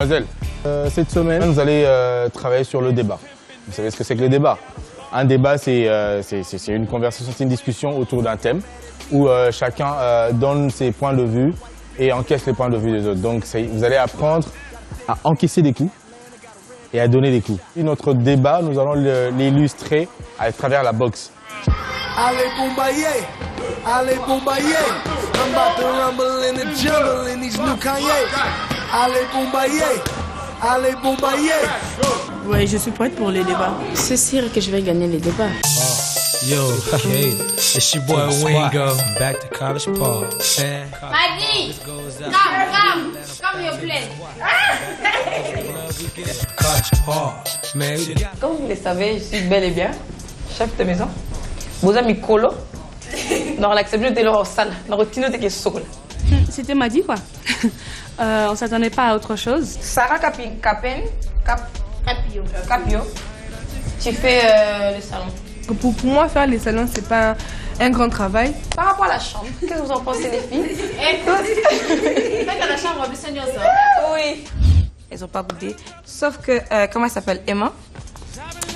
Mademoiselle, cette semaine, vous allez travailler sur le débat. Vous savez ce que c'est que le débat? Un débat, c'est une conversation, c'est une discussion autour d'un thème où chacun donne ses points de vue et encaisse les points de vue des autres. Donc vous allez apprendre à encaisser des coups et à donner des coups. Et notre débat, nous allons l'illustrer à travers la boxe. Allez Bombaye, allez Bombaye, I'm about to rumble in the jungle in these new Kanye. Allez Bombaye, allez Bombaye. Ouais, je suis prête pour les débats. C'est sûr que je vais gagner les débats. Yo, hey, it's your boy Wingo. Back to College Park. Maggie, come here, play. College Park, man. Comme vous le savez, je suis bel et bien chef de maison. Vos amis colo. Dans l'acception de leur salle, dans le tino de sol. C'était Madi, quoi. On s'attendait pas à autre chose. Sarah Capio. Tu fais le salon. Pour moi, faire les salons, c'est pas un grand travail. Par rapport à la chambre, qu'est-ce que vous en pensez, les filles? Écoute, dans la chambre, on peut ça. Oui. Elles ont pas goûté. Sauf que, comment elle s'appelle? Emma.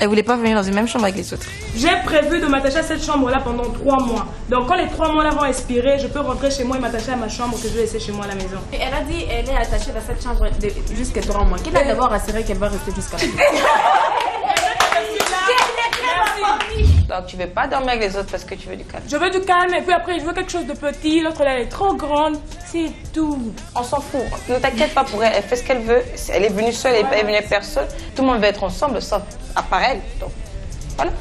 Elle voulait pas venir dans une même chambre avec les autres. J'ai prévu de m'attacher à cette chambre-là pendant 3 mois. Donc quand les 3 mois-là vont expirer, je peux rentrer chez moi et m'attacher à ma chambre que je vais laisser chez moi à la maison. Et elle a dit qu'elle est attachée dans cette chambre jusqu'à 3 mois. Qui l'a d'abord assuré qu'elle va rester jusqu'à la fin? Donc tu veux pas dormir avec les autres parce que tu veux du calme. Je veux du calme et puis après je veux quelque chose de petit. L'autre là elle est trop grande. C'est tout. On s'en fout. Ne t'inquiète pas pour elle. Elle fait ce qu'elle veut. Elle est venue seule, elle est venue avec personne. Tout le monde veut être ensemble, sauf à part elle. Donc voilà.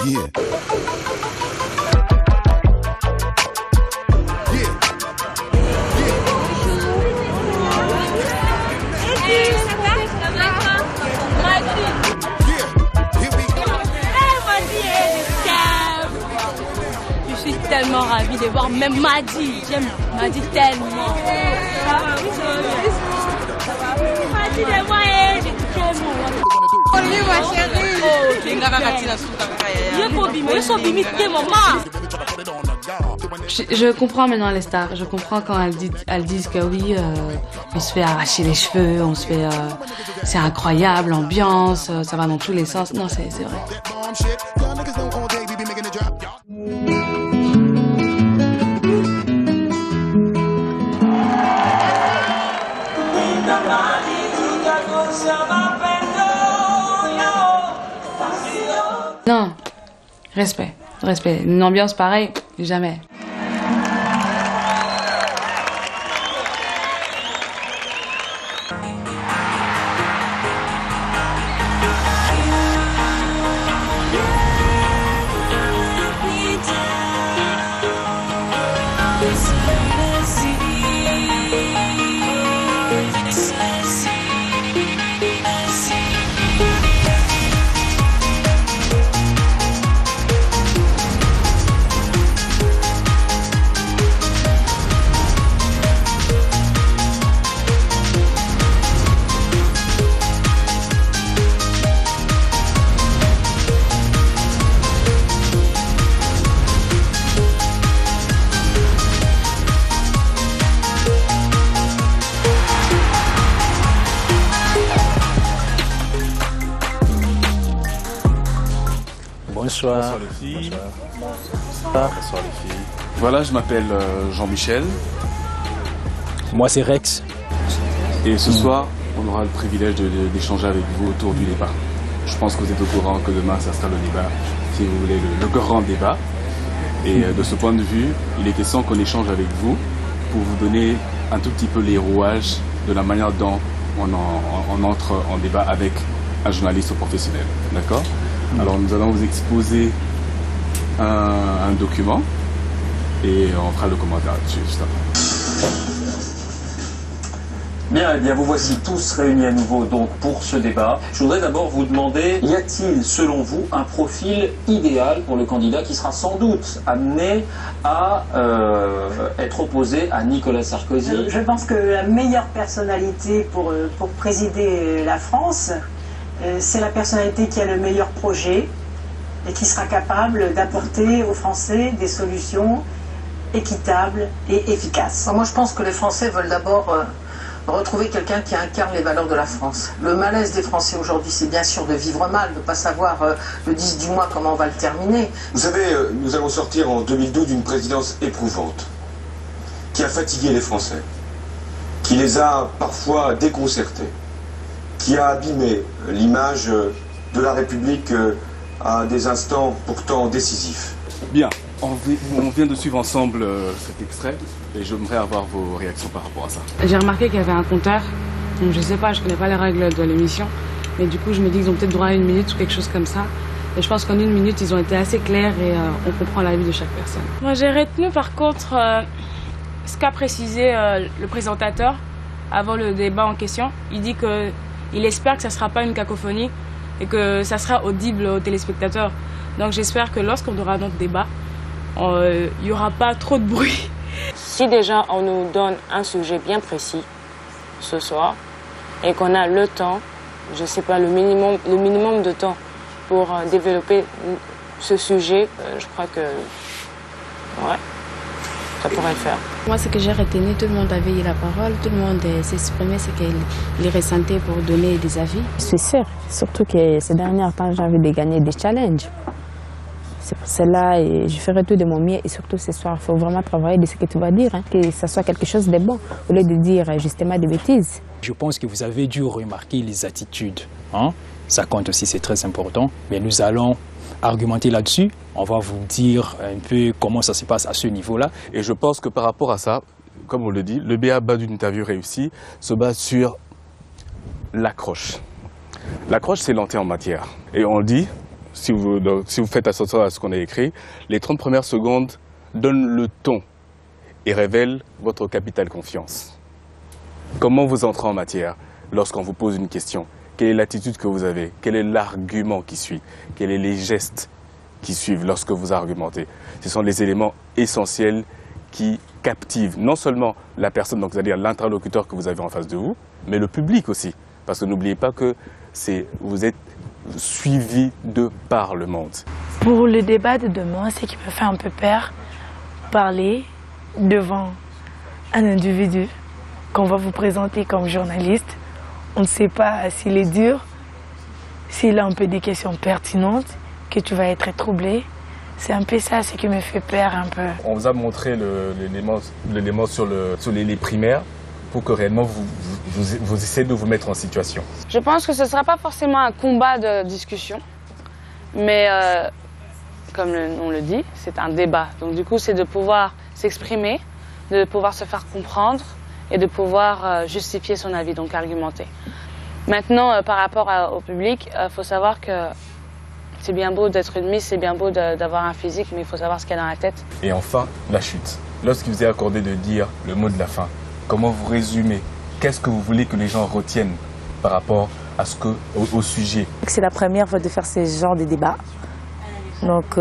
Yeah. Je suis tellement ravie de voir même Madi. J'aime Madi tellement. Madi de moi, je t'aime. Je comprends maintenant les stars. Je comprends quand elles disent que oui, on se fait arracher les cheveux, on se fait, c'est incroyable, l'ambiance, ça va dans tous les sens. Non, c'est vrai. Non, respect. Une ambiance pareille, jamais. Bonsoir. Bonsoir les filles. Bonsoir les filles. Voilà, je m'appelle Jean-Michel. Moi, c'est Rex. Et ce soir, on aura le privilège d'échanger avec vous autour du débat. Je pense que vous êtes au courant que demain, ça sera le débat, si vous voulez, le grand débat. Et de ce point de vue, il est question qu'on échange avec vous pour vous donner un tout petit peu les rouages de la manière dont on entre en débat avec un journaliste professionnel. D'accord ? Alors nous allons vous exposer un document et on fera le commentaire dessus juste après. Bien, eh bien, vous voici tous réunis à nouveau donc pour ce débat. Je voudrais d'abord vous demander, y a-t-il selon vous un profil idéal pour le candidat qui sera sans doute amené à être opposé à Nicolas Sarkozy? Je pense que la meilleure personnalité pour présider la France, c'est la personnalité qui a le meilleur projet et qui sera capable d'apporter aux Français des solutions équitables et efficaces. Moi, je pense que les Français veulent d'abord retrouver quelqu'un qui incarne les valeurs de la France. Le malaise des Français aujourd'hui, c'est bien sûr de vivre mal, de ne pas savoir le 10 du mois comment on va le terminer. Vous savez, nous allons sortir en 2012 d'une présidence éprouvante, qui a fatigué les Français, qui les a parfois déconcertés, qui a abîmé l'image de la République à des instants pourtant décisifs. Bien, on vient de suivre ensemble cet extrait et j'aimerais avoir vos réactions par rapport à ça. J'ai remarqué qu'il y avait un compteur, donc je sais pas, je connais pas les règles de l'émission, mais du coup je me dis qu'ils ont peut-être droit à 1 minute ou quelque chose comme ça. Et je pense qu'en 1 minute, ils ont été assez clairs et on comprend l'avis de chaque personne. Moi j'ai retenu par contre ce qu'a précisé le présentateur avant le débat en question. Il dit qu'il espère que ça ne sera pas une cacophonie et que ça sera audible aux téléspectateurs. Donc j'espère que lorsqu'on aura notre débat, il n'y aura pas trop de bruit. Si déjà on nous donne un sujet bien précis ce soir et qu'on a le temps, je ne sais pas, le minimum de temps pour développer ce sujet, je crois que ouais, ça pourrait le faire. Moi, ce que j'ai retenu, tout le monde avait eu la parole, tout le monde s'exprimait ce qu'il ressentait pour donner des avis. Je suis sûre, surtout que ces derniers temps, j'ai envie de gagner des challenges. C'est pour cela et je ferai tout de mon mieux et surtout ce soir, il faut vraiment travailler de ce que tu vas dire, hein, que ça soit quelque chose de bon, au lieu de dire justement des bêtises. Je pense que vous avez dû remarquer les attitudes. Hein? Ça compte aussi, c'est très important. Mais nous allons argumenter là-dessus. On va vous dire un peu comment ça se passe à ce niveau-là. Et je pense que par rapport à ça, comme on le dit, le b.a.-ba d'une interview réussie se base sur l'accroche. L'accroche, c'est l'entrée en matière. Et on dit, si vous faites attention à ce qu'on a écrit, les 30 premières secondes donnent le ton et révèlent votre capital confiance. Comment vous entrez en matière lorsqu'on vous pose une question? Quelle est l'attitude que vous avez? Quel est l'argument qui suit? Quels sont les gestes qui suivent lorsque vous argumentez? Ce sont les éléments essentiels qui captivent non seulement la personne, donc c'est-à-dire l'interlocuteur que vous avez en face de vous, mais le public aussi. Parce que n'oubliez pas que vous êtes suivi de par le monde. Pour le débat de demain, c'est qui me fait un peu peur, parler devant un individu qu'on va vous présenter comme journaliste. On ne sait pas s'il est dur, s'il a un peu des questions pertinentes, que tu vas être troublé. C'est un peu ça, ce qui me fait peur un peu. On vous a montré l'élément sur les primaires pour que réellement vous essayez de vous mettre en situation. Je pense que ce ne sera pas forcément un combat de discussion, mais comme on le dit, c'est un débat. Donc du coup, c'est de pouvoir s'exprimer, de pouvoir se faire comprendre et de pouvoir justifier son avis, donc argumenter. Maintenant, par rapport au public, il faut savoir que c'est bien beau d'être une miss, c'est bien beau d'avoir un physique, mais il faut savoir ce qu'il y a dans la tête. Et enfin, la chute. Lorsqu'il vous est accordé de dire le mot de la fin, comment vous résumez? Qu'est-ce que vous voulez que les gens retiennent par rapport à au sujet? C'est la première fois de faire ce genre de débat. Donc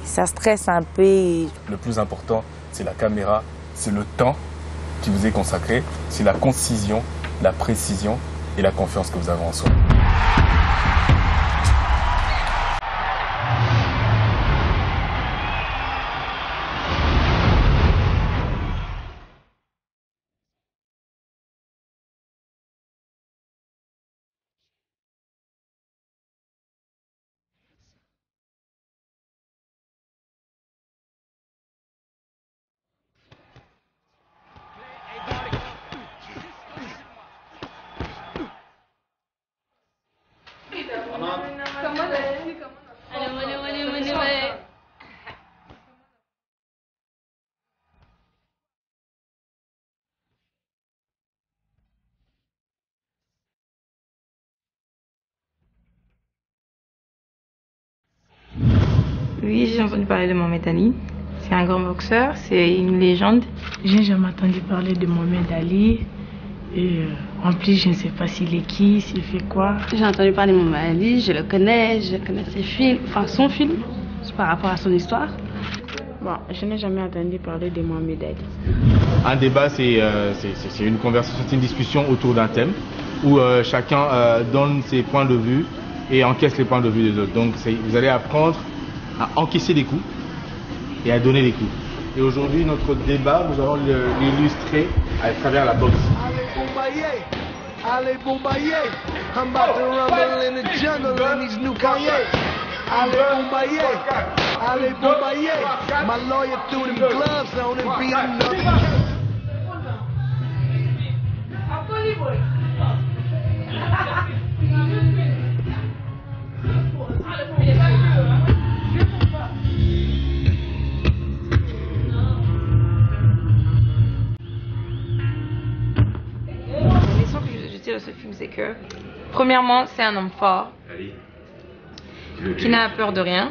ça stresse un peu. Le plus important, c'est la caméra, c'est le temps qui vous est consacré, c'est la concision, la précision et la confiance que vous avez en soi. Oui, j'ai entendu parler de Mohamed Ali. C'est un grand boxeur, c'est une légende. J'ai jamais entendu parler de Mohamed Ali. Et en plus, je ne sais pas s'il est qui, s'il fait quoi. J'ai entendu parler de Mohamed Ali, je connais ses films, enfin son film, par rapport à son histoire. Bon, je n'ai jamais entendu parler de Mohamed Ali. Un débat, c'est une conversation, c'est une discussion autour d'un thème où chacun donne ses points de vue et encaisse les points de vue des autres. Donc vous allez apprendre à encaisser des coups et à donner des coups. Et aujourd'hui, notre débat, nous allons l'illustrer à travers la boxe. Allez Bombaye, I'm about to rumble in the jungle in these new Kanye. Allez Bombaye, allez Bombaye, my lawyer threw them gloves on and beat him up. De ce film, c'est que premièrement, c'est un homme fort qui n'a peur de rien,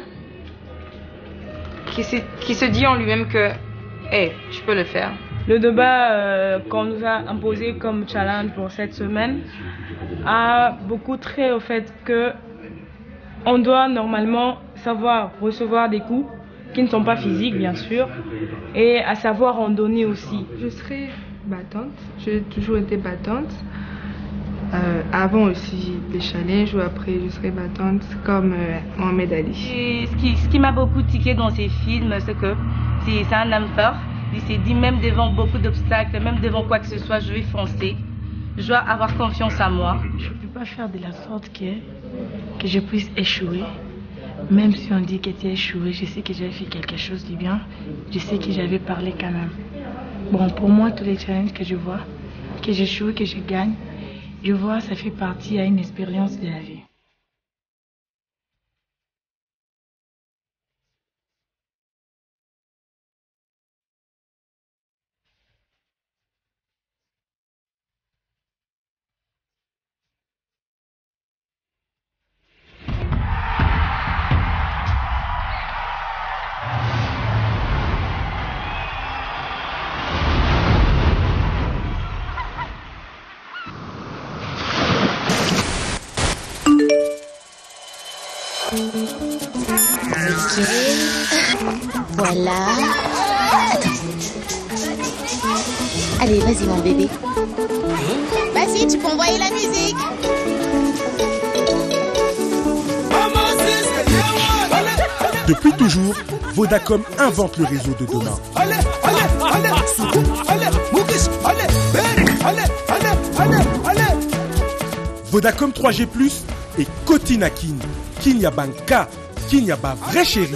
qui se dit en lui-même que hey, je peux le faire. Le débat qu'on nous a imposé comme challenge pour cette semaine a beaucoup trait au fait que on doit normalement savoir recevoir des coups qui ne sont pas physiques bien sûr et à savoir en donner aussi. Je serai battante, j'ai toujours été battante. Avant aussi des challenges ou après je serai battante comme Mohamed Ali. Et ce qui m'a beaucoup tiqué dans ces films, c'est que c'est un homme fort. Il s'est dit même devant beaucoup d'obstacles, même devant quoi que ce soit, je vais foncer. Je dois avoir confiance en moi. Je ne peux pas faire de la sorte que je puisse échouer. Même si on dit que tu as échoué, je sais que j'avais fait quelque chose de bien. Je sais que j'avais parlé quand même. Bon, pour moi, tous les challenges que je vois, que j'échoue, que je gagne, je vois, ça fait partie à une expérience de la vie. Voilà. Attends. Allez, vas-y mon bébé. Vas-y, tu peux envoyer la musique. Depuis toujours, Vodacom invente le réseau de demain. Vodacom 3G+, et Kotinakin, Kinyabanka, Kinyaba vrai chéri.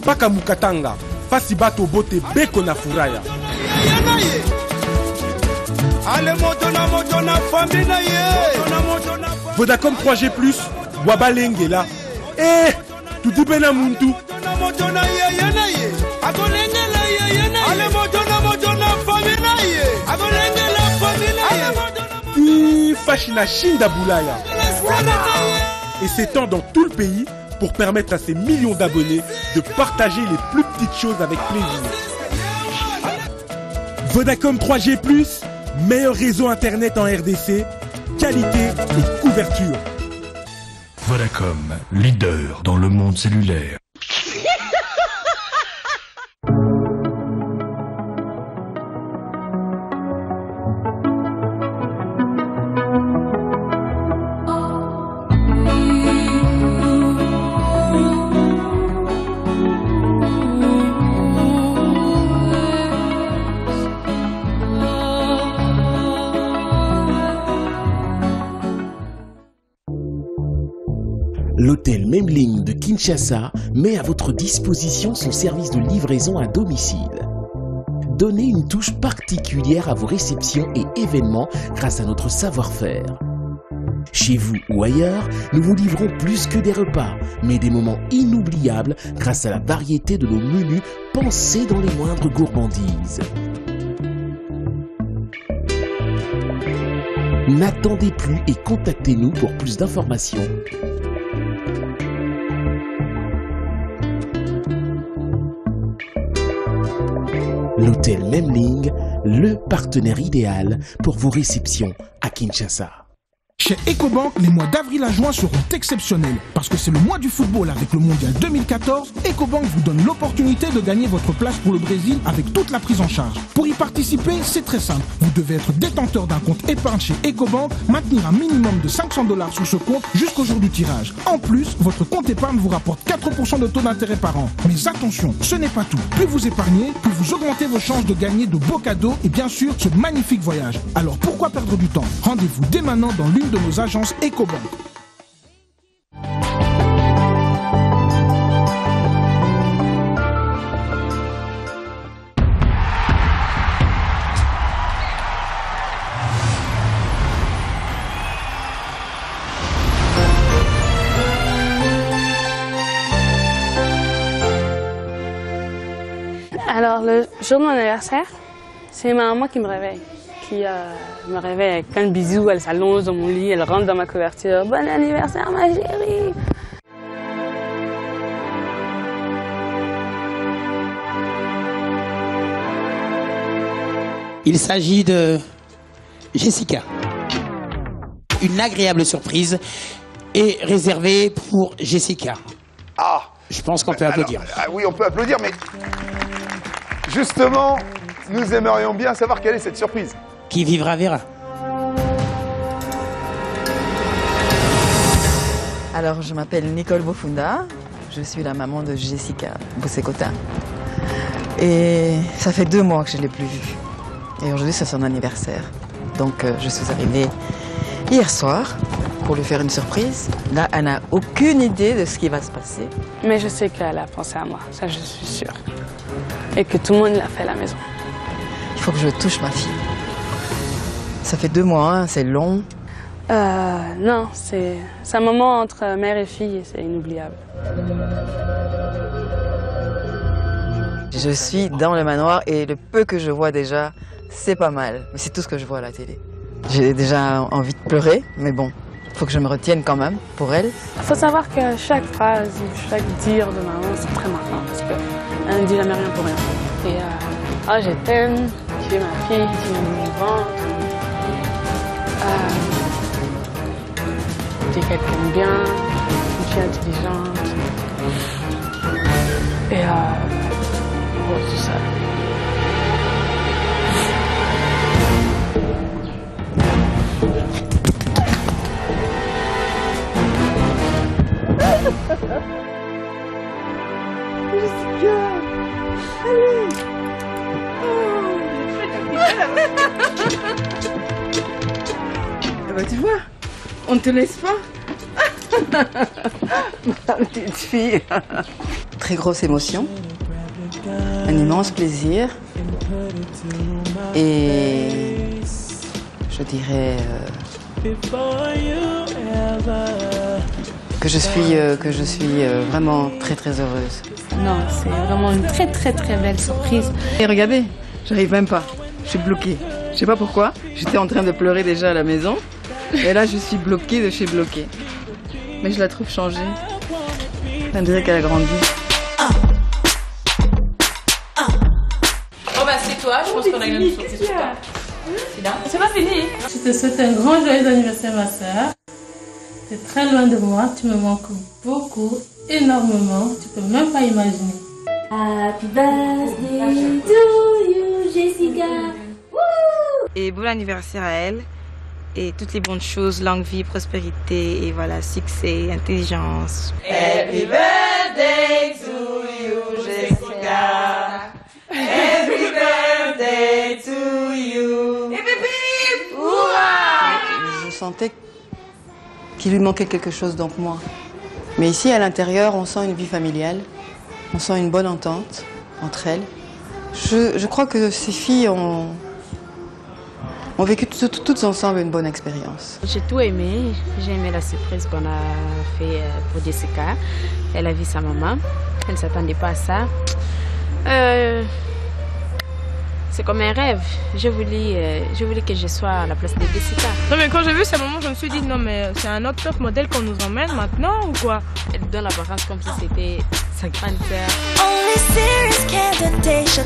Paka Mukatanga, Fasibato Bote Beko na Furaya. Vodacom 3G+, Wabalengela. Eh, tu dis bena muntu. Fashina Shinda Boulaya. Et s'étend dans tout le pays pour permettre à ces millions d'abonnés de partager les plus petites choses avec plaisir. Vodacom 3G+, meilleur réseau internet en RDC, qualité et couverture. Vodacom, leader dans le monde cellulaire. L'hôtel Memling de Kinshasa met à votre disposition son service de livraison à domicile. Donnez une touche particulière à vos réceptions et événements grâce à notre savoir-faire. Chez vous ou ailleurs, nous vous livrons plus que des repas, mais des moments inoubliables grâce à la variété de nos menus pensés dans les moindres gourmandises. N'attendez plus et contactez-nous pour plus d'informations. L'hôtel Memling, le partenaire idéal pour vos réceptions à Kinshasa. Chez Ecobank, les mois d'avril à juin seront exceptionnels. Parce que c'est le mois du football avec le Mondial 2014, Ecobank vous donne l'opportunité de gagner votre place pour le Brésil avec toute la prise en charge. Pour y participer, c'est très simple. Vous devez être détenteur d'un compte épargne chez Ecobank, maintenir un minimum de $500 sur ce compte jusqu'au jour du tirage. En plus, votre compte épargne vous rapporte 4% de taux d'intérêt par an. Mais attention, ce n'est pas tout. Plus vous épargnez, plus vous augmentez vos chances de gagner de beaux cadeaux et bien sûr ce magnifique voyage. Alors pourquoi perdre du temps? Rendez-vous dès maintenant dans l'une de nos agences Ecobank. Alors, le jour de mon anniversaire, c'est ma maman qui me réveille. Qui me réveille avec plein de bisous, elle s'allonge dans mon lit, elle rentre dans ma couverture. Bon anniversaire, ma chérie! Il s'agit de Jessica. Une agréable surprise est réservée pour Jessica. Ah! Je pense qu'on peut applaudir. Oui, on peut applaudir, mais justement, nous aimerions bien savoir quelle est cette surprise. Qui vivra verra. Alors, je m'appelle Nicole Bofunda. Je suis la maman de Jessica Bossekota. Et ça fait 2 mois que je ne l'ai plus vue. Et aujourd'hui, c'est son anniversaire. Donc, je suis arrivée hier soir pour lui faire une surprise. Là, elle n'a aucune idée de ce qui va se passer. Mais je sais qu'elle a pensé à moi, ça je suis sûre. Et que tout le monde l'a fait à la maison. Il faut que je touche ma fille. Ça fait 2 mois, hein, c'est long. Non, c'est un moment entre mère et fille et c'est inoubliable. Je suis dans le manoir et le peu que je vois déjà, c'est pas mal. Mais c'est tout ce que je vois à la télé. J'ai déjà envie de pleurer, mais bon, il faut que je me retienne quand même pour elle. Il faut savoir que chaque phrase, chaque dire de maman, c'est très marquant parce qu'elle ne dit jamais rien pour rien. Et je t'aime, tu es ma fille, tu es mon ventre. Tu es quelqu'un de bien, tu es intelligente. Et tout ça. Jessica, allez. Bah, tu vois, on ne te laisse pas. Ma petite fille. Très grosse émotion, un immense plaisir et je dirais que je suis vraiment très très heureuse. Non, c'est vraiment une très très très belle surprise. Et regardez, j'arrive même pas, je suis bloquée. Je sais pas pourquoi, j'étais en train de pleurer déjà à la maison et là je suis bloquée de chez bloquée. Mais je la trouve changée. On dirait qu'elle a grandi. Bon bah c'est toi, je pense qu'on a une autre surprise pour toi. C'est pas fini. Je te souhaite un grand joyeux anniversaire ma soeur. Tu es très loin de moi, tu me manques beaucoup, énormément, tu peux même pas imaginer. Happy birthday to you, Jessica. Woo! Et bon anniversaire à elle. Et toutes les bonnes choses, longue vie, prospérité, et voilà, succès, intelligence. Happy birthday to you, Jessica. Happy birthday to you. Hip hip hip! Hurrah! Je sentais qu'il lui manquait quelque chose, donc moi. Mais ici, à l'intérieur, on sent une vie familiale, on sent une bonne entente entre elles. Je crois que ces filles ont vécu toutes ensemble une bonne expérience. J'ai tout aimé. J'ai aimé la surprise qu'on a fait pour Jessica. Elle a vu sa maman. Elle ne s'attendait pas à ça. C'est comme un rêve. Je voulais que je sois à la place de Jessica. Non mais quand j'ai vu sa maman, je me suis dit non mais c'est un autre top modèle qu'on nous emmène maintenant ou quoi? Elle donne l'apparence comme si c'était sa grande sœur. Tu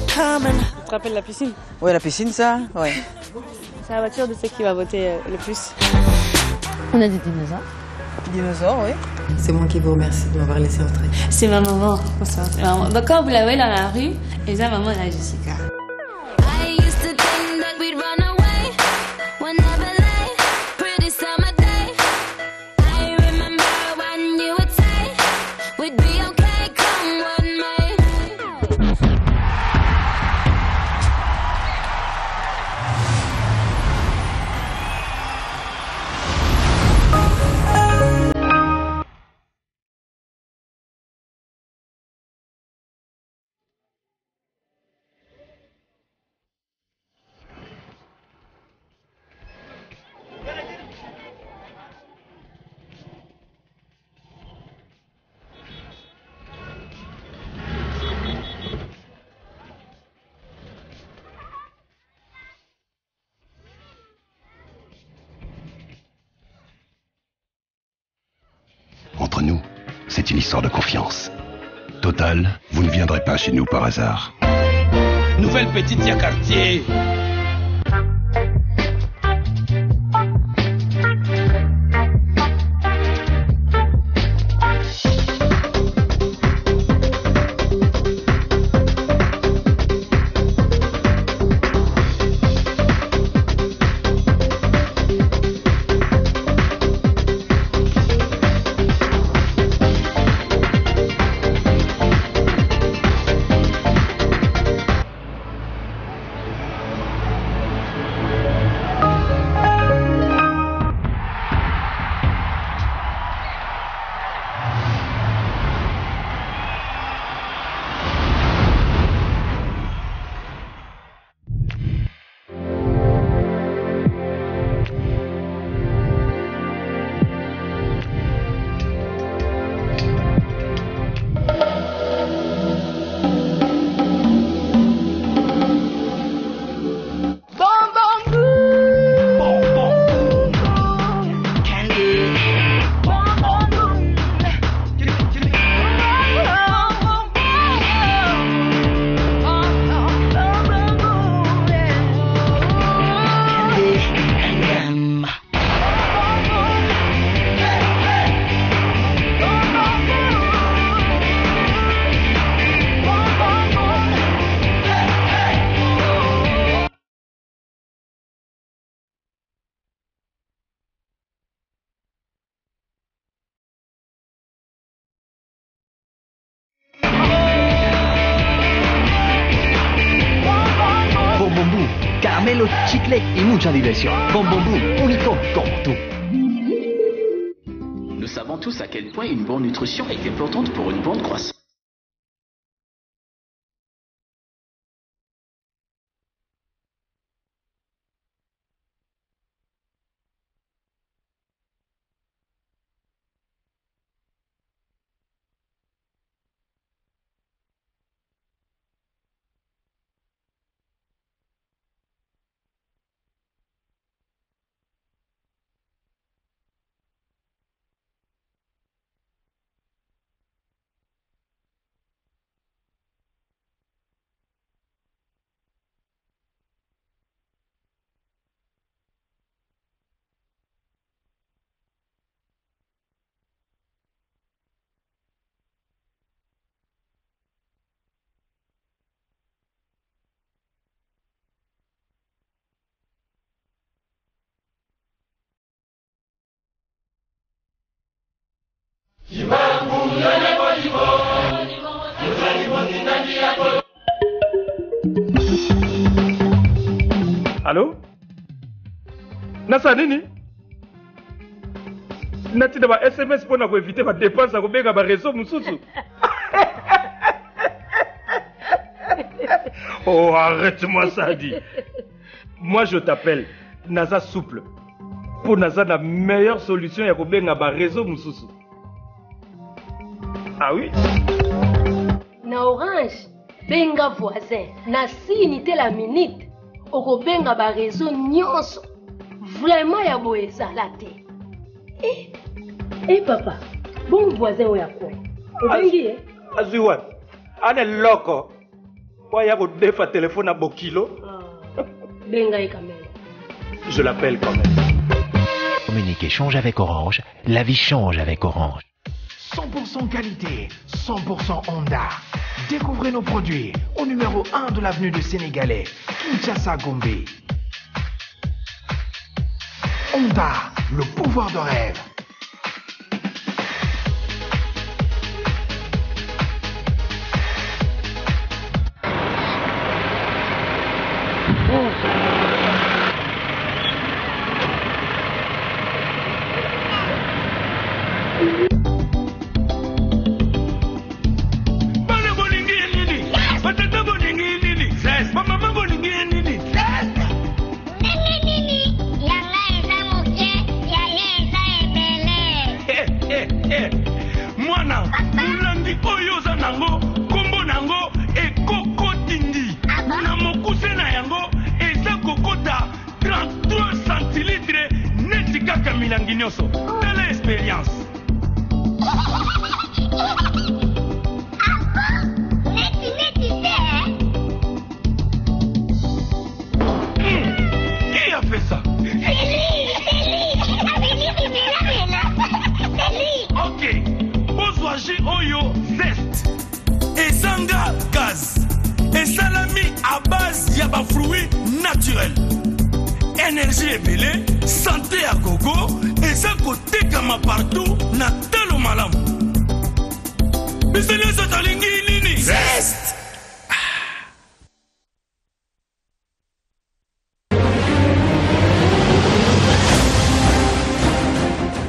te rappelles la piscine? Oui, la piscine, ça, ouais. C'est la voiture de ceux qui va voter le plus. On a des dinosaures. Dinosaures, oui. C'est moi qui vous remercie de m'avoir laissé entrer. C'est ma maman. C'est ma maman. Donc, quand vous la voyez dans la rue, et ça, maman, là, Jessica. Entre nous, c'est une histoire de confiance. Total, vous ne viendrez pas chez nous par hasard. Nouvelle petite ya quartier. Caramelo, chicle y mucha diversión. Bombombú, único como tú. Nous savons tous à quel point une bonne nutrition est importante pour une bonne croissance. Allô? Nasa nini? Nati da ba SMS pour éviter ma dépense à kobenga ba réseau mususu. Oh, arrête-moi ça, dit. Moi je t'appelle Naza souple. Pour Naza la meilleure solution ya kobenga ba réseau mususu. Ah oui? Na Orange, benga voisin, na sinité la minute. Oko benga ba réseau nyonso. Vraiment ya boeza la te. Eh papa, bon voisin oya quoi? Obengi eh? Aziwan, ane loko. Waya ko defa téléphone à Bokilo. Benga e quand même. Je l'appelle quand même. Communiquer change avec Orange, la vie change avec Orange. 100% qualité, 100% Honda. Découvrez nos produits au numéro 1 de l'avenue du Sénégalais, Kinshasa Gombe. Honda, le pouvoir de rêve.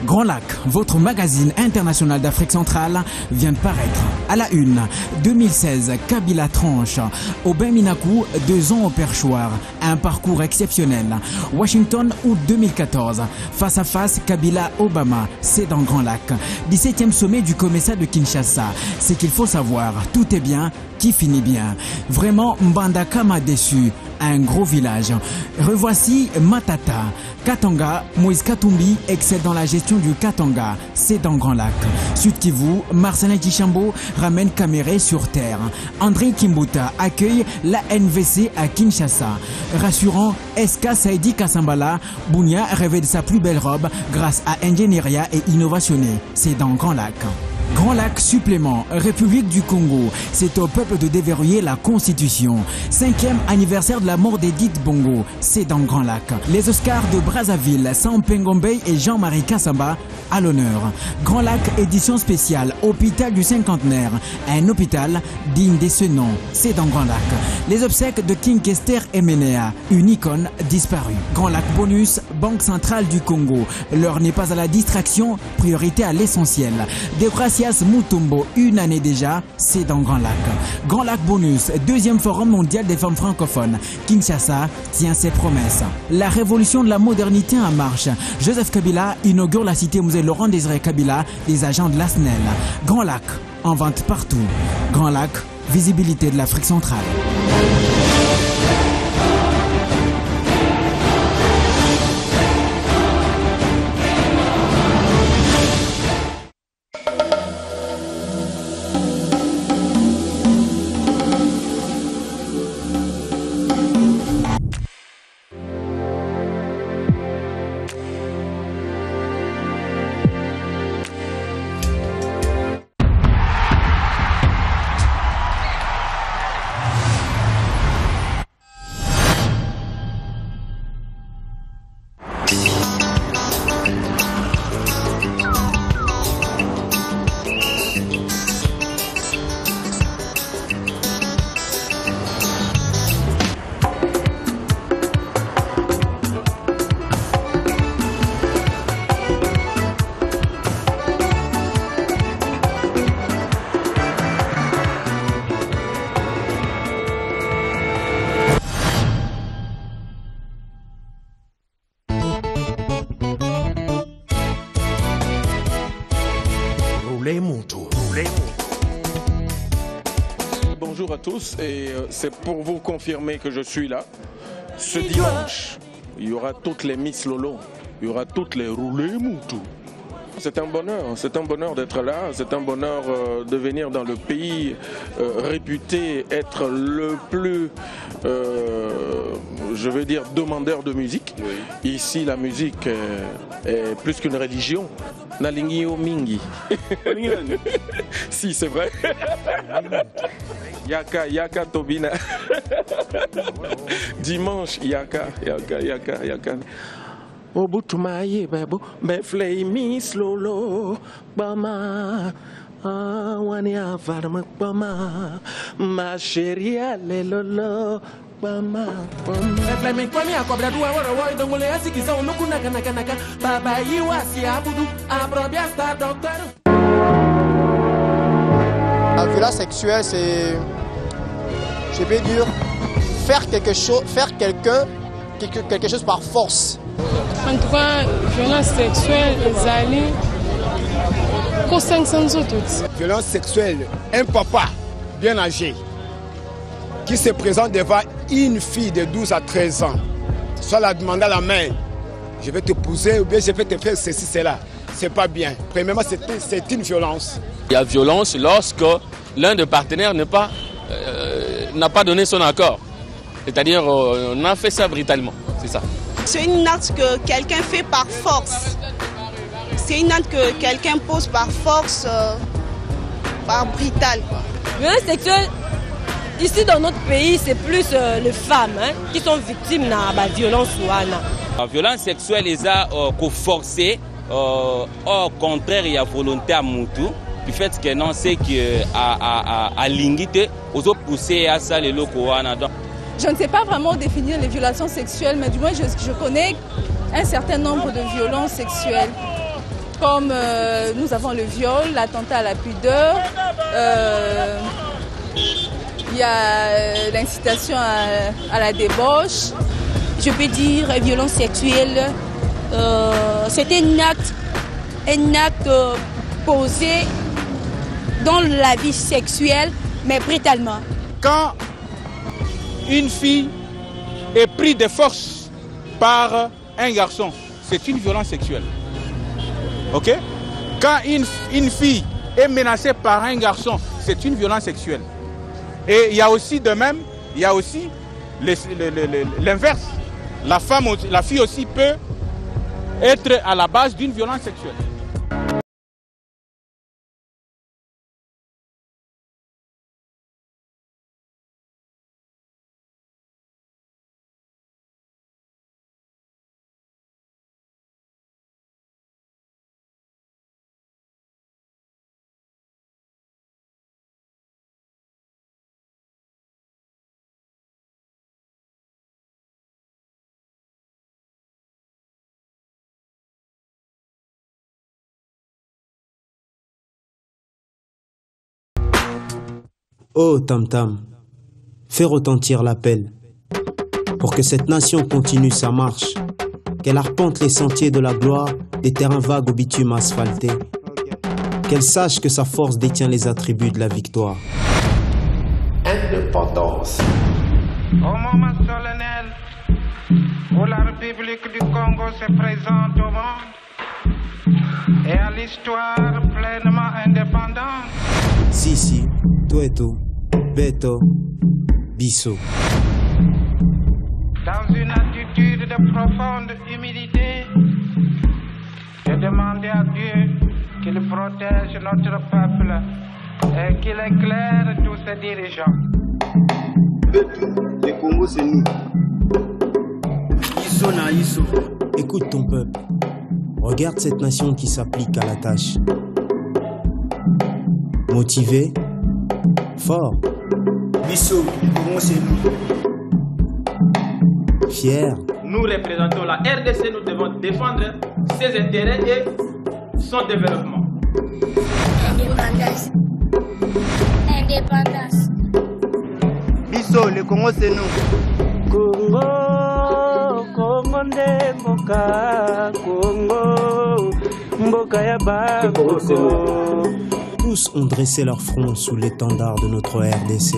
Grand Lac, votre magazine international d'Afrique centrale, vient de paraître. À la une, 2016, Kabila tranche. Aubin Minakou, 2 ans au perchoir. Un parcours exceptionnel. Washington, août 2014. Face à face, Kabila-Obama, c'est dans Grand Lac. 17e sommet du COMESA de Kinshasa. C'est qu'il faut savoir, tout est bien, qui finit bien. Vraiment, Mbandaka m'a déçu. Un gros village. Revoici Matata. Katanga, Moïse Katumbi excelle dans la gestion du Katanga. C'est dans Grand Lac. Sud Kivu, Marcelin Kishambo ramène Kaméré sur terre. André Kimbuta accueille la NVC à Kinshasa. Rassurant, SK Saidi Kassambala, Bounia rêvait de sa plus belle robe grâce à Ingénieria et Innovationné. C'est dans Grand Lac. Grand Lac supplément, République du Congo, c'est au peuple de déverrouiller la Constitution. 5e anniversaire de la mort d'Edith Bongo, c'est dans Grand Lac. Les Oscars de Brazzaville, Sam Pengombe et Jean-Marie Kassamba à l'honneur. Grand Lac édition spéciale, hôpital du cinquantenaire, un hôpital digne de ce nom, c'est dans Grand Lac. Les obsèques de King Kester Emenea, une icône disparue. Grand Lac bonus, Banque centrale du Congo, l'heure n'est pas à la distraction, priorité à l'essentiel. Degracias Mutombo, une année déjà, c'est dans Grand Lac. Grand Lac bonus, 2e forum mondial des femmes francophones. Kinshasa tient ses promesses. La révolution de la modernité en marche. Joseph Kabila inaugure la cité musée Laurent Désiré Kabila des agents de la SNEL. Grand Lac, en vente partout. Grand Lac, visibilité de l'Afrique centrale. Bonjour à tous et c'est pour vous confirmer que je suis là. Ce dimanche, il y aura toutes les Miss Lolo, il y aura toutes les roulées Moutou. C'est un bonheur d'être là, c'est un bonheur de venir dans le pays réputé être le plus, je veux dire, demandeur de musique. Oui. Ici, la musique est plus qu'une religion. Nalingi o mingi. Si, c'est vrai. Yaka Tobina. Dimanche, Yaka. Obutumaye bebo beflei miss lolo bama wani avarma bama ma chérie ale lolo bama beflei mi kwani akobra duwa woro wo idongole asikisa onuku naka baba yiwasi abudu abrobia star doctor. La violence sexuelle, c'est, je peux dire, faire quelque chose par force. En tout cas, violence sexuelle, les alliés, pour 500 autres. Violence sexuelle, un papa bien âgé qui se présente devant une fille de 12 à 13 ans, soit la demander à la main, je vais t'épouser ou bien je vais te faire ceci, cela. C'est pas bien. Premièrement, c'est une violence. Il y a violence lorsque l'un des partenaires n'a pas donné son accord. C'est-à-dire, on a fait ça brutalement, c'est ça. C'est une acte que quelqu'un fait par force. C'est une acte que quelqu'un pose par force, par brutal. Violence sexuelle, ici dans notre pays, c'est plus les femmes qui sont victimes de la violence. La violence sexuelle, ils ont forcé, au contraire, il y a volonté à Moutou. Du fait que non, c'est qu'à l'ingité, aux autres poussés à ça, les locaux. Je ne sais pas vraiment définir les violations sexuelles, mais du moins je connais un certain nombre de violences sexuelles. Comme nous avons le viol, l'attentat à la pudeur, il y a l'incitation à la débauche. Je peux dire violence sexuelle, c'est un acte posé dans la vie sexuelle, mais brutalement. Quand une fille est prise de force par un garçon, c'est une violence sexuelle. Ok? Quand une fille est menacée par un garçon, c'est une violence sexuelle. Et il y a aussi de même, il y a aussi l'inverse. La fille aussi peut être à la base d'une violence sexuelle. Oh Tam Tam, fais retentir l'appel pour que cette nation continue sa marche, qu'elle arpente les sentiers de la gloire des terrains vagues au bitume asphalté, qu'elle sache que sa force détient les attributs de la victoire. Indépendance. Au moment solennel où la République du Congo se présente au monde et à l'histoire pleinement indépendante. Sisi, Tueto, Beto, Bisso. Dans une attitude de profonde humilité, je demandais à Dieu qu'il protège notre peuple et qu'il éclaire tous ses dirigeants. Le Congo, c'est nous. Écoute ton peuple. Regarde cette nation qui s'applique à la tâche. Motivé, fort. Bissot, comment c'est nous? Fier. Nous représentons la RDC, nous devons défendre ses intérêts et son développement. Indépendance. Indépendance. Bissot, le Congo c'est nous. Congo, Congo nde mboka, Congo, mboka ya Congo. Tous ont dressé leur front sous l'étendard de notre RDC.